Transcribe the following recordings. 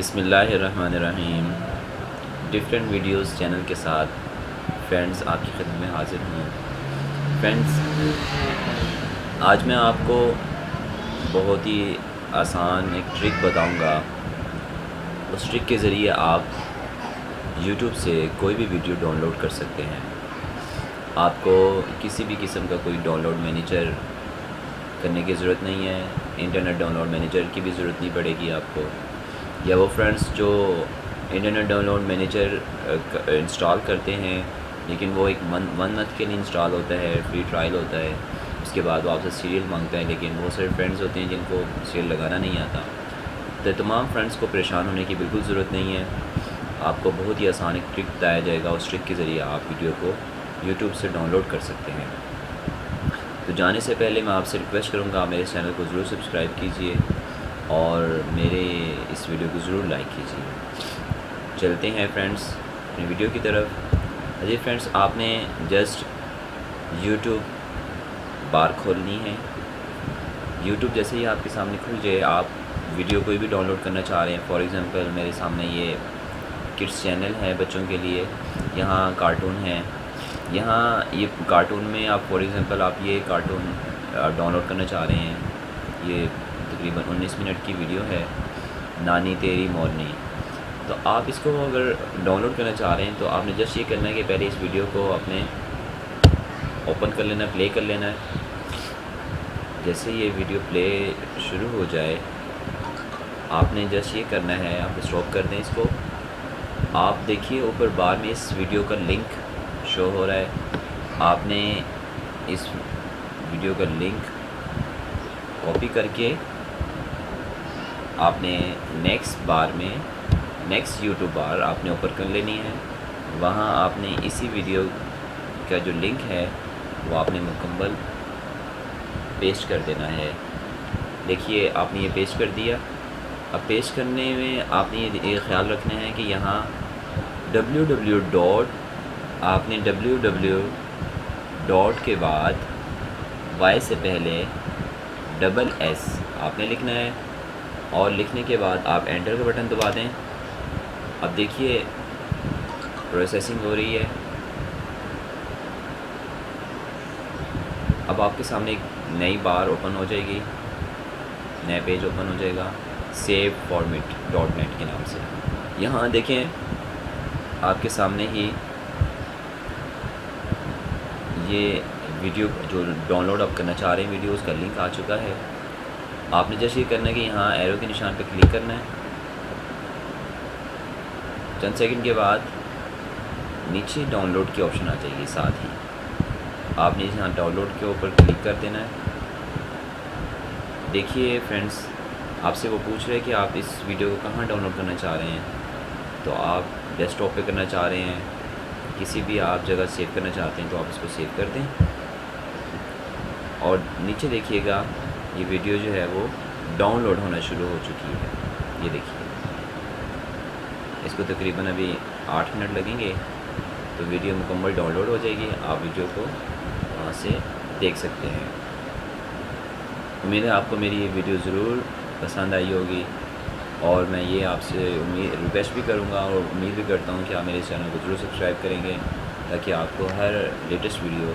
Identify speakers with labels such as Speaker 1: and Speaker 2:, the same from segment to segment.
Speaker 1: बिस्मिल्लाहिर्रहमानिर्रहीम। Different videos channel के साथ फ्रेंड्स आपकी खिदमत में हाजिर हूँ। फ्रेंड्स, आज मैं आपको बहुत ही आसान एक ट्रिक बताऊँगा। उस ट्रिक के ज़रिए आप यूट्यूब से कोई भी वीडियो डाउनलोड कर सकते हैं। आपको किसी भी किस्म का कोई डाउनलोड मैनेजर करने की ज़रूरत नहीं है। इंटरनेट डाउनलोड मैनेजर की भी ज़रूरत नहीं पड़ेगी आपको। या वो फ्रेंड्स जो इंटरनेट डाउनलोड मैनेजर इंस्टॉल करते हैं, लेकिन वो एक वन मंथ के लिए इंस्टॉल होता है, फ्री ट्रायल होता है, उसके बाद वो आपसे सीरियल मांगता है। लेकिन वो सारे फ्रेंड्स होते हैं जिनको सीरियल लगाना नहीं आता। तो तमाम फ्रेंड्स को परेशान होने की बिल्कुल ज़रूरत नहीं है। आपको बहुत ही आसान एक ट्रिक बताया जाएगा। उस ट्रिक के ज़रिए आप वीडियो को यूट्यूब से डाउनलोड कर सकते हैं। तो जाने से पहले मैं आपसे रिक्वेस्ट करूँगा, मेरे चैनल को ज़रूर सब्सक्राइब कीजिए और मेरे इस वीडियो को ज़रूर लाइक कीजिए। चलते हैं फ्रेंड्स अपनी वीडियो की तरफ। अजी फ्रेंड्स, आपने जस्ट यूट्यूब बार खोलनी है। यूट्यूब जैसे ही आपके सामने खुल जाए, आप वीडियो कोई भी डाउनलोड करना चाह रहे हैं। फॉर एग्ज़ाम्पल मेरे सामने ये किड्स चैनल है बच्चों के लिए, यहाँ कार्टून है। यहाँ ये कार्टून में आप फॉर एग्ज़ाम्पल आप ये कार्टून डाउनलोड करना चाह रहे हैं। ये तकरीबन 19 मिनट की वीडियो है, नानी तेरी मोरनी। तो आप इसको अगर डाउनलोड करना चाह रहे हैं तो आपने जस्ट ये करना है कि पहले इस वीडियो को आपने ओपन कर लेना है, प्ले कर लेना है। जैसे ये वीडियो प्ले शुरू हो जाए, आपने जस्ट ये करना है, आप स्टॉप कर दें इसको। आप देखिए ऊपर बार में इस वीडियो का लिंक शो हो रहा है। आपने इस वीडियो का लिंक कॉपी करके आपने नेक्स्ट बार में नेक्स्ट यूट्यूब बार आपने ओपन कर लेनी है। वहाँ आपने इसी वीडियो का जो लिंक है वो आपने मुकम्मल पेस्ट कर देना है। देखिए आपने ये पेस्ट कर दिया। अब पेस्ट करने में आपने ये ख्याल रखना है कि यहाँ आपने www के बाद y से पहले SS आपने लिखना है और लिखने के बाद आप एंटर का बटन दबा दें। अब देखिए प्रोसेसिंग हो रही है। अब आपके सामने एक नई बार ओपन हो जाएगी, नया पेज ओपन हो जाएगा सेव फॉर्मेट .net के नाम से। यहाँ देखें आपके सामने ही ये वीडियो जो डाउनलोड आप करना चाह रहे हैं वीडियो, उसका लिंक आ चुका है। आपने जैसे ये करना है कि यहाँ एरो के निशान पर क्लिक करना है। चंद सेकंड के बाद नीचे डाउनलोड की ऑप्शन आ जाएगी। साथ ही आपने यहाँ डाउनलोड के ऊपर क्लिक कर देना है। देखिए फ्रेंड्स, आपसे वो पूछ रहे हैं कि आप इस वीडियो को कहाँ डाउनलोड करना चाह रहे हैं। तो आप डेस्कटॉप पे करना चाह रहे हैं, किसी भी आप जगह सेव करना चाहते हैं तो आप इसको सेव कर दें। और नीचे देखिएगा ये वीडियो जो है वो डाउनलोड होना शुरू हो चुकी है। ये देखिए, इसको तकरीबन अभी 8 मिनट लगेंगे तो वीडियो मुकम्मल डाउनलोड हो जाएगी। आप वीडियो को वहाँ से देख सकते हैं। उम्मीद है आपको मेरी ये वीडियो ज़रूर पसंद आई होगी और मैं ये आपसे रिक्वेस्ट भी करूँगा और उम्मीद भी करता हूँ कि आप मेरे चैनल को ज़रूर सब्सक्राइब करेंगे ताकि आपको हर लेटेस्ट वीडियो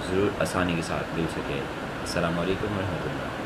Speaker 1: ज़रूर आसानी के साथ मिल सके। अस्सलाम वालेकुम व रहमतुल्लाह।